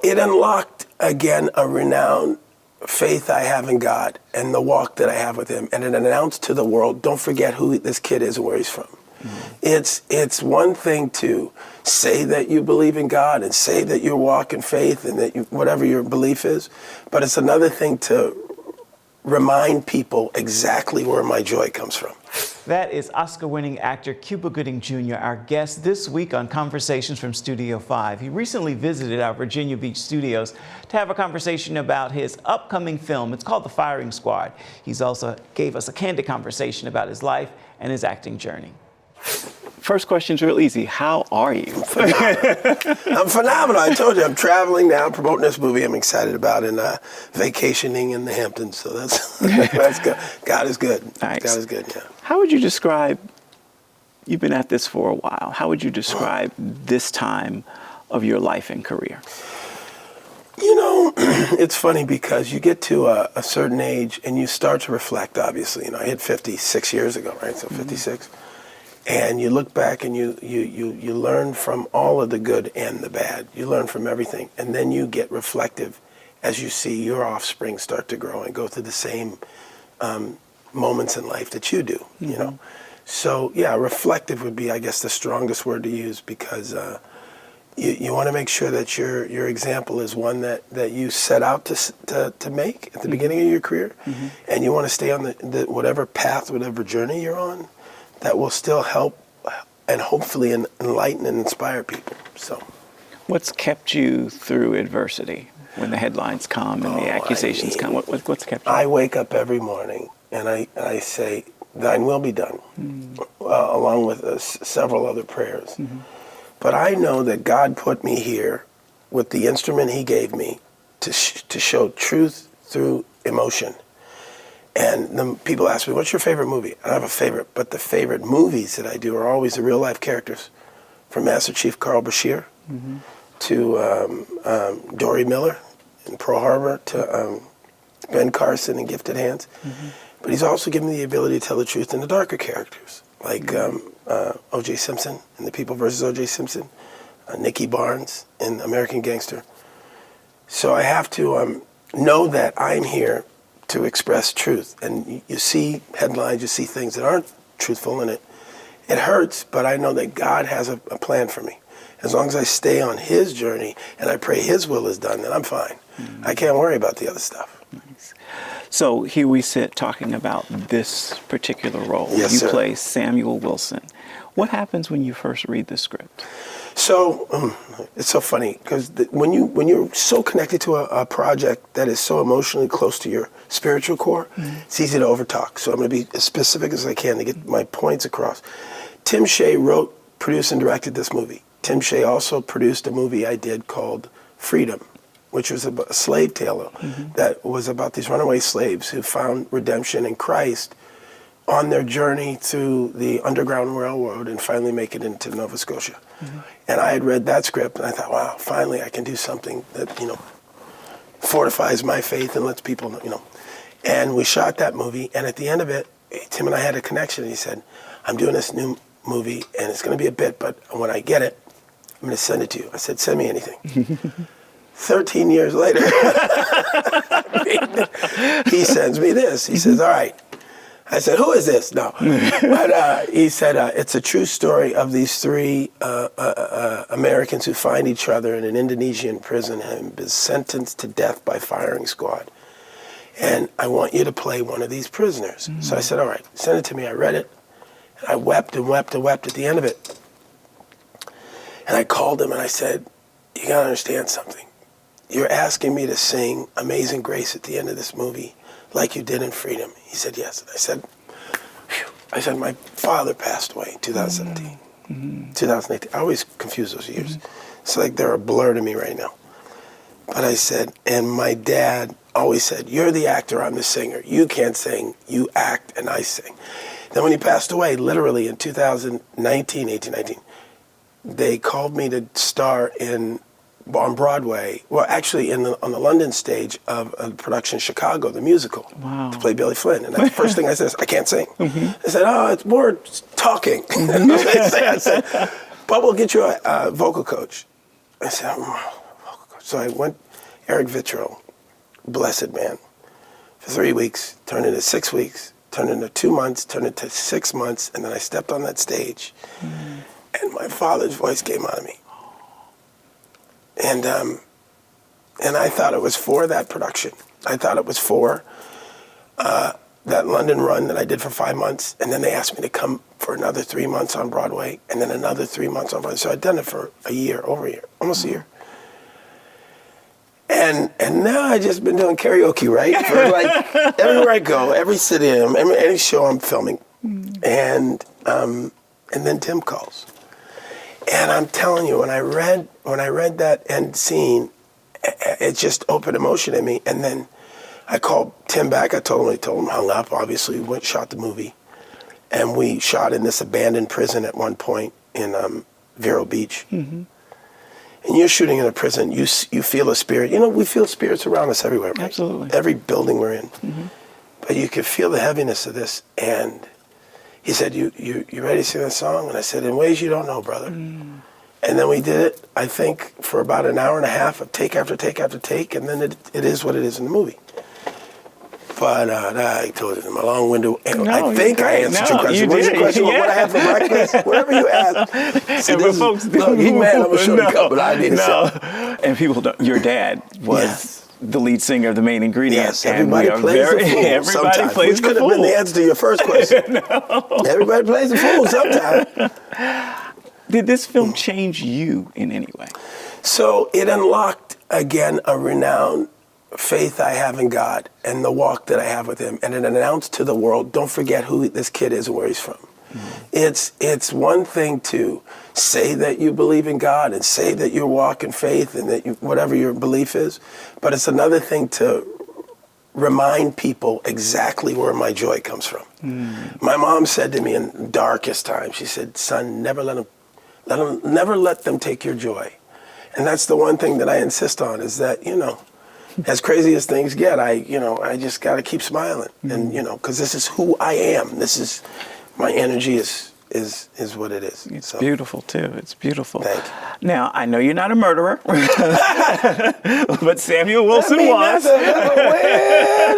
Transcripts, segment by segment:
it unlocked, again, a renowned faith I have in God and the walk that I have with him. And it announced to the world, don't forget who this kid is and where he's from. It's one thing to say that you believe in God and say that you walk in faith and that whatever your belief is, but it's another thing to remind people exactly where my joy comes from. That is Oscar-winning actor Cuba Gooding Jr., our guest this week on Conversations from Studio 5. He recently visited our Virginia Beach studios to have a conversation about his upcoming film. It's called The Firing Squad. He's also gave us a candid conversation about his life and his acting journey. First question's real easy. How are you? I'm phenomenal. I told you, I'm traveling now, promoting this movie I'm excited about, and vacationing in the Hamptons. So that's good. God is good. Nice. God is good, yeah. How would you describe, you've been at this for a while, how would you describe this time of your life and career? You know, it's funny because you get to a certain age and you start to reflect, obviously. You know, I hit 56 years ago, right? So 56. And you look back and you learn from all of the good and the bad. You learn from everything. And then you get reflective as you see your offspring start to grow and go through the same moments in life that you do, you know. So, yeah, reflective would be, I guess, the strongest word to use, because you want to make sure that your example is one that you set out to make at the beginning of your career. And you want to stay on the whatever path, whatever journey you're on, that will still help and hopefully enlighten and inspire people. So, what's kept you through adversity when the headlines come and the accusations come? What's kept you? I wake up every morning and I say, "Thine will be done," along with several other prayers. But I know that God put me here with the instrument he gave me to show truth through emotion. And then people ask me, what's your favorite movie? I don't have a favorite, but the favorite movies that I do are always the real-life characters, from Master Chief Carl Bashir to Dory Miller in Pearl Harbor to Ben Carson in Gifted Hands. But he's also given me the ability to tell the truth in the darker characters, like O.J. Simpson in The People vs. O.J. Simpson, Nicky Barnes in American Gangster. So I have to know that I'm here to express truth. And you see headlines, you see things that aren't truthful, and it hurts, but I know that God has a plan for me. As long as I stay on his journey and I pray his will is done, then I'm fine. I can't worry about the other stuff. Nice. So here we sit talking about this particular role. Yes, you sir. play Samuel Wilson. What happens when you first read the script? So it's so funny because when you're so connected to a project that is so emotionally close to your spiritual core, it's easy to overtalk. So I'm going to be as specific as I can to get my points across. Tim Shea wrote, produced, and directed this movie. Tim Shea also produced a movie I did called Freedom, which was a slave tale that was about these runaway slaves who found redemption in Christ on their journey through the Underground Railroad and finally make it into Nova Scotia. And I had read that script and I thought, wow, finally I can do something that, you know, fortifies my faith and lets people know, you know. And we shot that movie, and at the end of it, Tim and I had a connection, and he said, I'm doing this new movie and it's going to be a bit, but when I get it, I'm going to send it to you. I said, send me anything. 13 years later, he sends me this. He says, all right. I said, who is this? No. But he said, it's a true story of these three Americans who find each other in an Indonesian prison and been sentenced to death by firing squad. And I want you to play one of these prisoners. So I said, all right, send it to me. I read it. And I wept and wept and wept at the end of it. And I called him and I said, you got to understand something. You're asking me to sing Amazing Grace at the end of this movie like you did in Freedom. He said, yes. I said, phew. I said, my father passed away in 2017, 2018. I always confuse those years. It's like they're a blur to me right now. But I said, and my dad always said, you're the actor, I'm the singer. You can't sing, you act, and I sing. Then when he passed away, literally in 2019, 18, 19, they called me to star on Broadway, well, actually on the London stage of a production Chicago, the musical, to play Billy Flynn. And the first thing I said is, I can't sing. I said, oh, it's more talking. I said, but we'll get you a vocal coach. I said, vocal coach. So I went, Eric Vitrell, blessed man, for 3 weeks, turned into 6 weeks, turned into 2 months, turned into 6 months, and then I stepped on that stage, and my father's voice came out of me. And I thought it was for that production. I thought it was for that London run that I did for 5 months, and then they asked me to come for another 3 months on Broadway, and then another 3 months on Broadway. So I'd done it for a year, over a year, almost a year. And now I just been doing karaoke, right? For like everywhere I go, every city, any show I'm filming, and then Tim calls, and I'm telling you, when I read that end scene, it just opened emotion in me. And then I called Tim back. I told him, hung up. Obviously, we went shot the movie, and we shot in this abandoned prison at one point in Vero Beach. And you're shooting in a prison, you feel a spirit. You know, we feel spirits around us everywhere, right? Absolutely. Every building we're in. But you could feel the heaviness of this. And he said, you ready to sing that song? And I said, in ways you don't know, brother. And then we did it, I think, for about an hour and a half of take after take after take, and then it is what it is in the movie. But I told you, my long window. I think I answered your question. What's your question? What I had for breakfast? Whatever you asked. See, and folks look, you mad I'm going to show the cup, but I didn't say. And people don't, your dad was the lead singer of The Main Ingredient. Yes, everybody plays the fool everybody sometimes. plays Which the could have been the answer to your first question. Everybody plays the fool sometimes. Did this film change you in any way? So it unlocked, again, a renowned faith I have in God and the walk that I have with him. And it announced to the world, don't forget who this kid is and where he's from. It's one thing to say that you believe in God and say that you walk in faith and that whatever your belief is, but it's another thing to remind people exactly where my joy comes from. My mom said to me in darkest times, she said, son, never let them take your joy. And that's the one thing that I insist on, is that, you know, as crazy as things get, I just got to keep smiling. And, you know, because this is who I am. This is, my energy is what it is. It's beautiful, too. It's beautiful. Thank you. Now, I know you're not a murderer, but Samuel Wilson was. That's a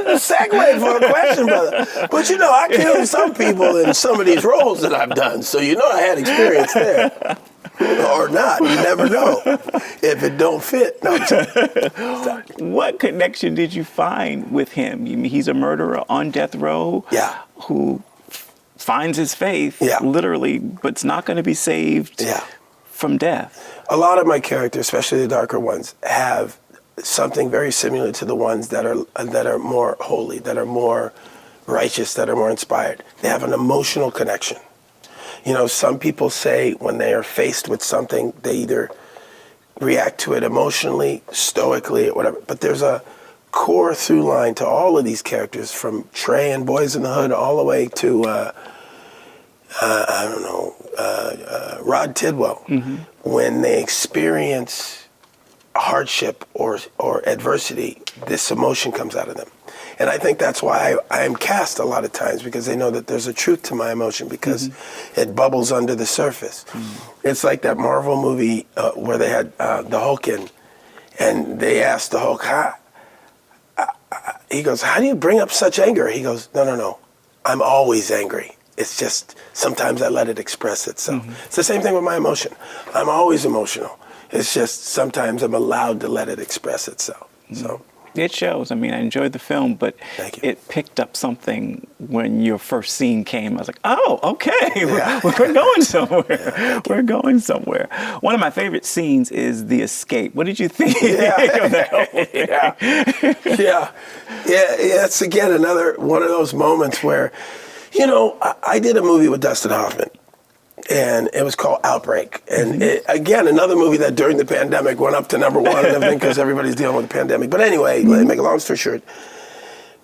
weird segue for a question, brother. But, you know, I killed some people in some of these roles that I've done, so you know I had experience there. Or not, you never know if it don't fit. No, sorry. What connection did you find with him? You mean he's a murderer on death row? Yeah. Who finds his faith, literally, but's not going to be saved from death. A lot of my characters, especially the darker ones, have something very similar to the ones that are more holy, that are more righteous, that are more inspired. They have an emotional connection. You know, some people say when they are faced with something, they either react to it emotionally, stoically, or whatever. But there's a core through line to all of these characters, from Trey and Boys in the Hood all the way to, Rod Tidwell. When they experience hardship or adversity, this emotion comes out of them. And I think that's why I am cast a lot of times, because they know that there's a truth to my emotion, because it bubbles under the surface. It's like that Marvel movie where they had the Hulk in, and they asked the Hulk, he goes, how do you bring up such anger? He goes, no, I'm always angry. It's just sometimes I let it express itself. It's the same thing with my emotion. I'm always emotional. It's just sometimes I'm allowed to let it express itself. So. It shows. I mean, I enjoyed the film, but it picked up something when your first scene came. I was like, oh, okay, we're going somewhere. We're going somewhere. One of my favorite scenes is the escape. What did you think of that whole thing? It's, again, another one of those moments where, you know, I did a movie with Dustin Hoffman, and it was called Outbreak. And again, another movie that during the pandemic went up to #1 and everything, because everybody's dealing with the pandemic. But anyway, let me make a long story short.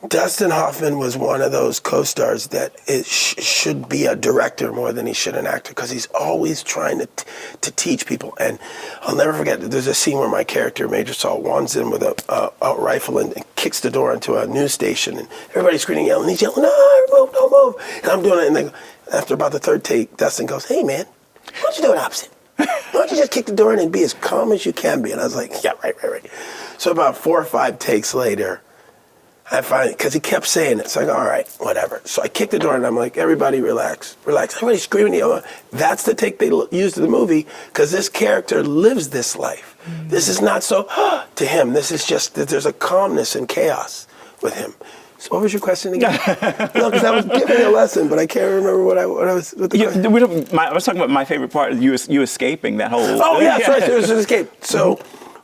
Dustin Hoffman was one of those co-stars that should be a director more than he should an actor, because he's always trying to teach people. And I'll never forget, there's a scene where my character, Major Saul, wanders in with a rifle and kicks the door into a news station, and everybody's screaming, yelling. He's yelling, no, don't move. And I'm doing it, and after about the third take, Dustin goes, hey, man, why don't you do it opposite? Why why don't you just kick the door in and be as calm as you can be? And I was like, yeah, right. So about 4 or 5 takes later, I finally, because he kept saying it, it's like, all right, whatever. So I kicked the door and I'm like, everybody relax. Everybody's screaming. That's the take they used in the movie, because this character lives this life. This is not so to him. This is just that there's a calmness and chaos with him. So what was your question again? No, because I was giving a lesson, but I can't remember what I was. What the I was talking about my favorite part, you escaping that whole. Oh yeah, that's right. There was an escape. So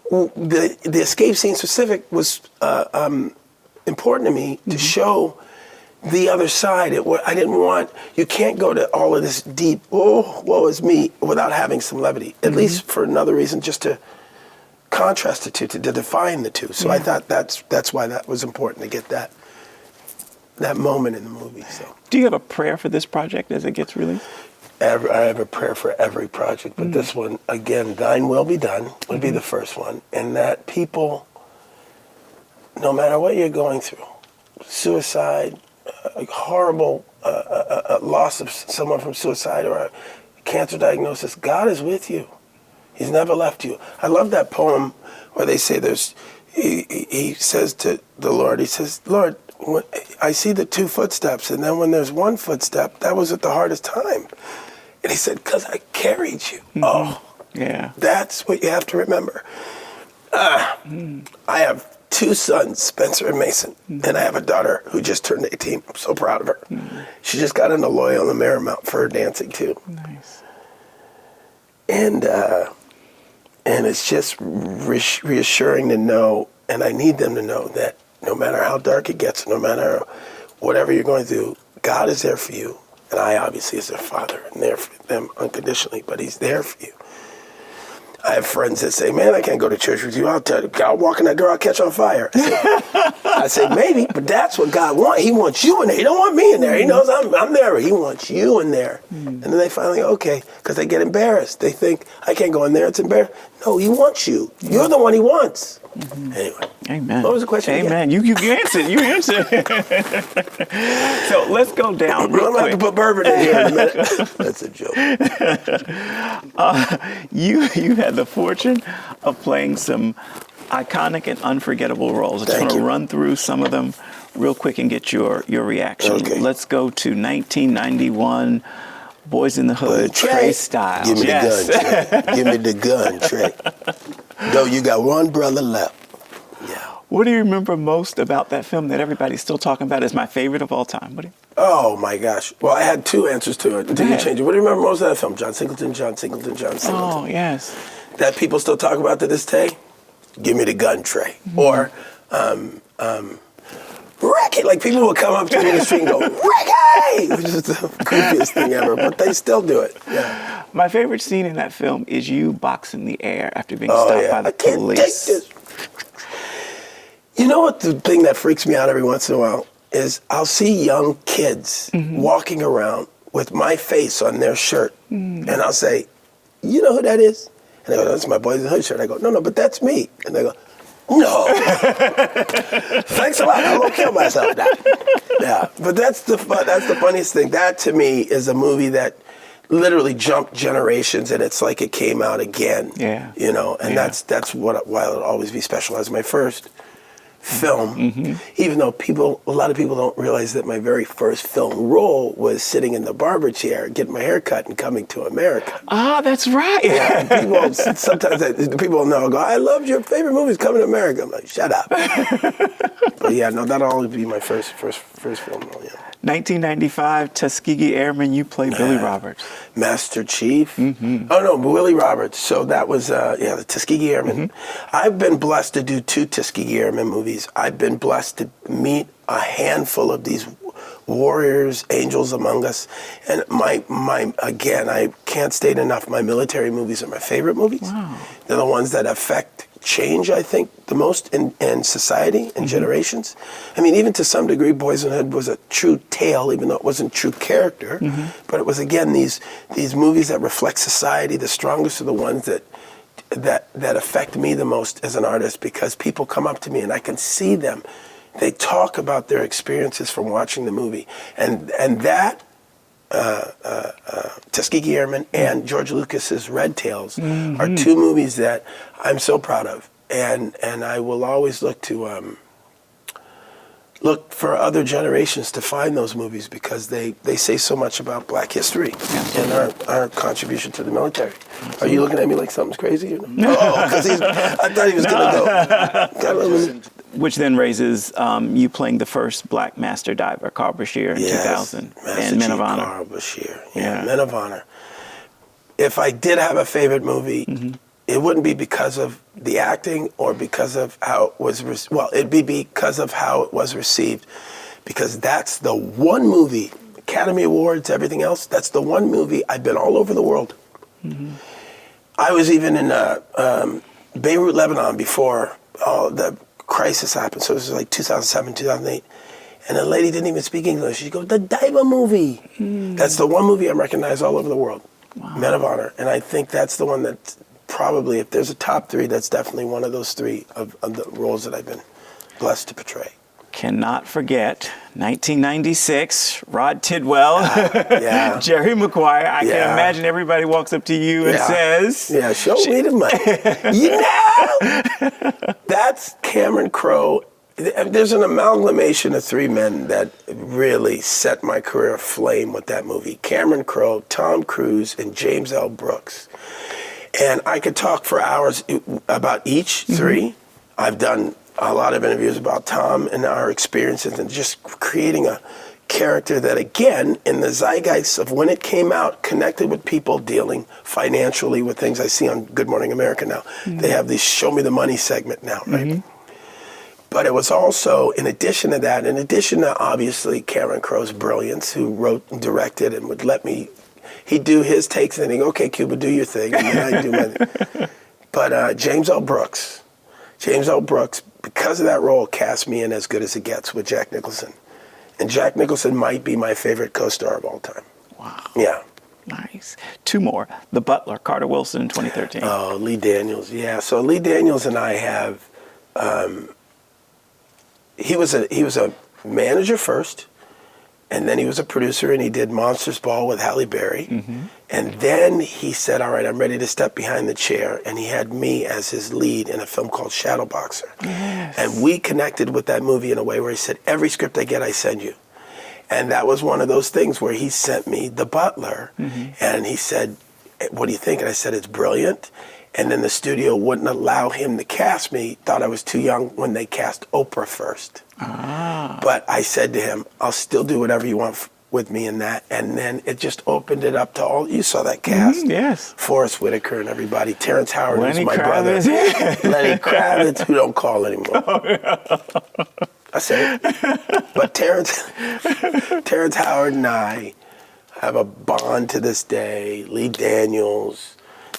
the escape scene specific was important to me to show the other side. I didn't want, you can't go to all of this deep, woe is me, without having some levity. At least for another reason, just to contrast the two, to define the two. So I thought that's why that was important, to get that moment in the movie. So, do you have a prayer for this project as it gets released? I have a prayer for every project, but this one, again, Thine Will Be Done would be the first one, and that people, no matter what you're going through, suicide, a horrible loss of someone from suicide, or a cancer diagnosis, God is with you. He's never left you. I love that poem where they say he says to the Lord, he says, Lord, I see the 2 footsteps, and then when there's 1 footstep, that was at the hardest time. And he said, because I carried you. Oh, yeah. That's what you have to remember. I have 2 sons, Spencer and Mason, and I have a daughter who just turned 18. I'm so proud of her. She just got into Loyola Marymount for her dancing too. Nice. And it's just reassuring to know, and I need them to know, that no matter how dark it gets, no matter whatever you're going through, God is there for you. And I obviously, as their father, am there for them unconditionally, but he's there for you. I have friends that say, man, I can't go to church with you. I'll tell you, I'll walk in that door, I'll catch on fire. I say, maybe, but that's what God wants. He wants you in there. He don't want me in there. He knows I'm there. He wants you in there. And then they finally, okay, because they get embarrassed. They think, I can't go in there. It's embarrassing. No, he wants you. You're the one he wants. Anyway. Amen. What was the question Amen. again? You answered. You answered. So let's go down real quick. I'm going to have to put bourbon in here in a minute. That's a joke. You had the fortune of playing some iconic and unforgettable roles. I just want to run through some of them real quick and get your reaction. Okay. Let's go to 1991, Boys in the Hood, Trey Styles. Give me the gun, Trey. Give me the gun, Trey. Though you got one brother left. Yeah. What do you remember most about that film that everybody's still talking about as my favorite of all time? Oh my gosh. Well, I had 2 answers to it. Did you change it? What do you remember most of that film? John Singleton. Oh, yes. That people still talk about to this day? Give me the gun, Trey. Or, Ricky! Like, people will come up to me in the street and go, Ricky! Which is the goofiest thing ever, but they still do it. Yeah. My favorite scene in that film is you boxing the air after being stopped by the police. Take this. You know what the thing that freaks me out every once in a while is I'll see young kids walking around with my face on their shirt, and I'll say, you know who that is? And they go, that's my Boys in the Hood shirt. I go, no, but that's me. And they go, no. Thanks a lot. I'm going to kill myself now. Yeah, but that's the funniest thing. That, to me, is a movie that literally jumped generations, and it's like it came out again. Yeah. You know, and that's why it'll always be special. As my first film, even though a lot of people don't realize that my very first film role was sitting in the barber chair, getting my hair cut and coming to America. Ah, that's right. Yeah, people, sometimes people know, go, I loved your favorite movies, Coming to America. I'm like, shut up. But yeah, no, that'll always be my first film role, yeah. 1995, Tuskegee Airmen, you played Billy Roberts. Master Chief. Oh, no, Willie Roberts. So that was, the Tuskegee Airmen. I've been blessed to do 2 Tuskegee Airmen movies. I've been blessed to meet a handful of these warriors, angels among us. And again, I can't state enough, my military movies are my favorite movies. Wow. They're the ones that affect change, I think, the most in society and generations. I mean, even to some degree, Boys in the Hood was a true tale, even though it wasn't true character. But it was, again, these movies that reflect society. The strongest are the ones that affect me the most as an artist, because people come up to me and I can see them. They talk about their experiences from watching the movie. And that Tuskegee Airmen and George Lucas's Red Tails are two movies that I'm so proud of, and I will always look for other generations to find those movies because they say so much about Black history and our contribution to the military. Are you looking at me like something's crazy? Oh, because I thought he was going to go. Which then raises you playing the first Black master diver, Carl Bashir, in 2000, and Men of Honor. Carl Bashir, Men of Honor. If I did have a favorite movie, it wouldn't be because of the acting or because of how it was, it'd be because of how it was received. Because that's the one movie, Academy Awards, everything else, that's the one movie, I've been all over the world. I was even in Beirut, Lebanon before all the crisis happened. So this was like 2007, 2008. And the lady didn't even speak English. She goes, the diver movie. That's the one movie I recognize all over the world. Wow. Men of Honor. And I think that's the one that probably, if there's a top three, that's definitely one of those three of the roles that I've been blessed to portray. Cannot forget 1996, Rod Tidwell, Jerry Maguire. I can imagine everybody walks up to you and says, show me the money. That's Cameron Crowe. There's an amalgamation of three men that really set my career aflame with that movie. Cameron Crowe, Tom Cruise, and James L. Brooks. And I could talk for hours about each three. I've done a lot of interviews about Tom and our experiences and just creating a character that, again, in the zeitgeist of when it came out, connected with people dealing financially with things. I see on Good Morning America now. They have this Show Me the Money segment now, right? But it was also, in addition to that, in addition to obviously Cameron Crowe's brilliance, who wrote and directed and would let me, he'd do his takes and he'd go, okay, Cuba, do your thing, and then I'd do my thing. But James L. Brooks, because of that role, cast me in As Good as It Gets with Jack Nicholson. And Jack Nicholson might be my favorite co-star of all time. Wow. Yeah. Nice. Two more. The Butler, Carter Wilson in 2013. Oh, Lee Daniels. Yeah. So Lee Daniels and I have, he was a manager first, and then he was a producer, and he did Monsters Ball with Halle Berry. And then he said, all right, I'm ready to step behind the chair. And he had me as his lead in a film called Shadowboxer. Yes. And we connected with that movie in a way where he said, every script I get, I send you. And that was one of those things where he sent me The Butler. And he said, what do you think? And I said, it's brilliant. And then the studio wouldn't allow him to cast me, thought I was too young when they cast Oprah first. But I said to him, I'll still do whatever you want with me in that. And then it just opened it up to all, you saw that cast. Yes. Forrest Whitaker and everybody. Terrence Howard, who's my brother. Kravitz. Lenny Kravitz, who don't call anymore. I said it. But Terrence Howard and I have a bond to this day. Lee Daniels.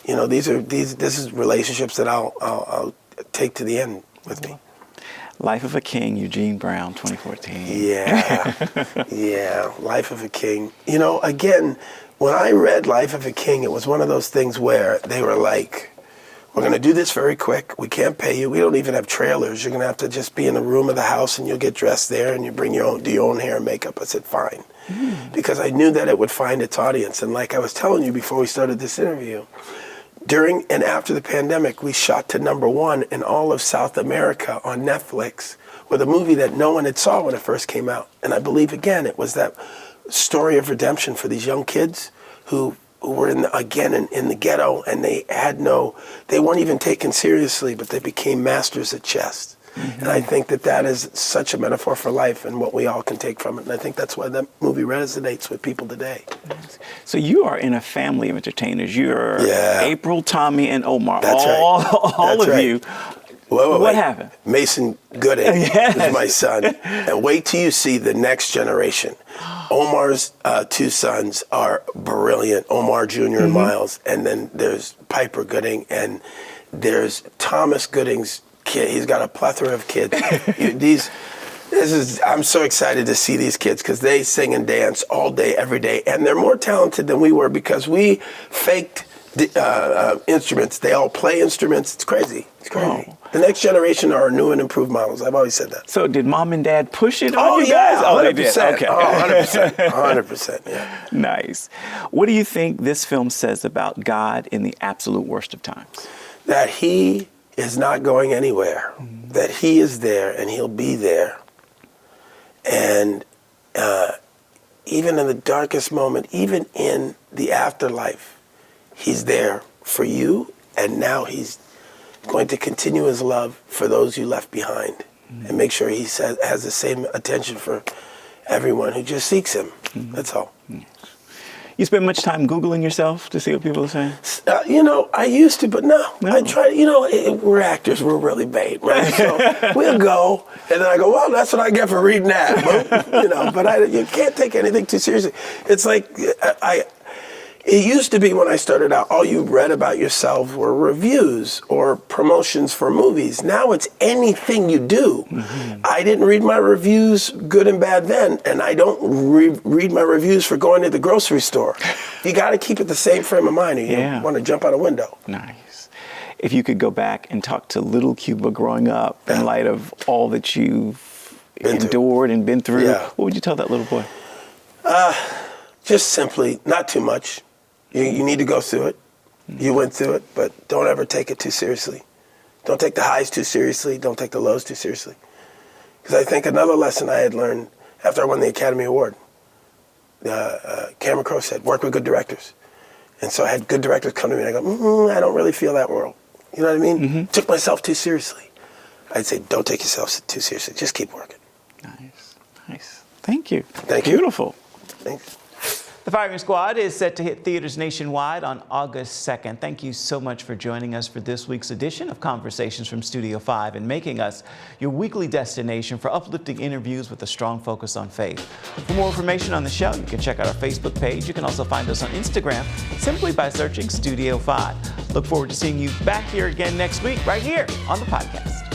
You know, this is relationships that I'll take to the end with me. Life of a King, Eugene Brown, 2014. Yeah, Life of a King. You know, again, when I read Life of a King, it was one of those things where they were like, we're going to do this very quick. We can't pay you. We don't even have trailers. You're going to have to just be in a room of the house and you'll get dressed there and you do your own hair and makeup. I said, fine. Because I knew that it would find its audience. And like I was telling you before we started this interview, during and after the pandemic, we shot to #1 in all of South America on Netflix with a movie that no one had saw when it first came out. And I believe, again, it was that story of redemption for these young kids who were in the ghetto, and they weren't even taken seriously, but they became masters at chess. And I think that is such a metaphor for life and what we all can take from it. And I think that's why that movie resonates with people today. So you are in a family of entertainers. You're April, Tommy, and Omar. That's all That's of right. you. What happened? Mason Gooding is my son. And wait till you see the next generation. Omar's two sons are brilliant, Omar Jr. and Miles. And then there's Piper Gooding, and there's Thomas Gooding's kid. He's got a plethora of kids. I'm so excited to see these kids because they sing and dance all day, every day. And they're more talented than we were because we faked instruments. They all play instruments. It's crazy. It's crazy. Oh. The next generation are new and improved models. I've always said that. So did mom and dad push it on you guys? Oh, they did. Okay. 100%. 100%. Yeah. Nice. What do you think this film says about God in the absolute worst of times? That he is not going anywhere. That he is there and he'll be there. And even in the darkest moment, even in the afterlife, he's there for you. And now he's going to continue his love for those you left behind and make sure he has the same attention for everyone who just seeks him. That's all. You spend much time Googling yourself to see what people are saying? I used to, but no. I try. We're actors. We're really bait, right? So we'll go, and then I go, well, that's what I get for reading that. But you can't take anything too seriously. It's like it used to be when I started out, all you read about yourself were reviews or promotions for movies. Now it's anything you do. I didn't read my reviews, good and bad then, and I don't read my reviews for going to the grocery store. You got to keep it the same frame of mind or you want to jump out a window. Nice. If you could go back and talk to little Cuba growing up in light of all that you've endured and been through, what would you tell that little boy? Just simply, not too much. You need to go through it. You went through it, but don't ever take it too seriously. Don't take the highs too seriously. Don't take the lows too seriously. Because I think another lesson I had learned after I won the Academy Award, Cameron Crowe said, work with good directors. And so I had good directors come to me and I go, I don't really feel that world. You know what I mean? Took myself too seriously. I'd say, don't take yourself too seriously. Just keep working. Nice. Thank you. Thank you. Beautiful. Thanks. The Firing Squad is set to hit theaters nationwide on August 2nd. Thank you so much for joining us for this week's edition of Conversations from Studio 5 and making us your weekly destination for uplifting interviews with a strong focus on faith. For more information on the show, you can check out our Facebook page. You can also find us on Instagram simply by searching Studio 5. Look forward to seeing you back here again next week, right here on the podcast.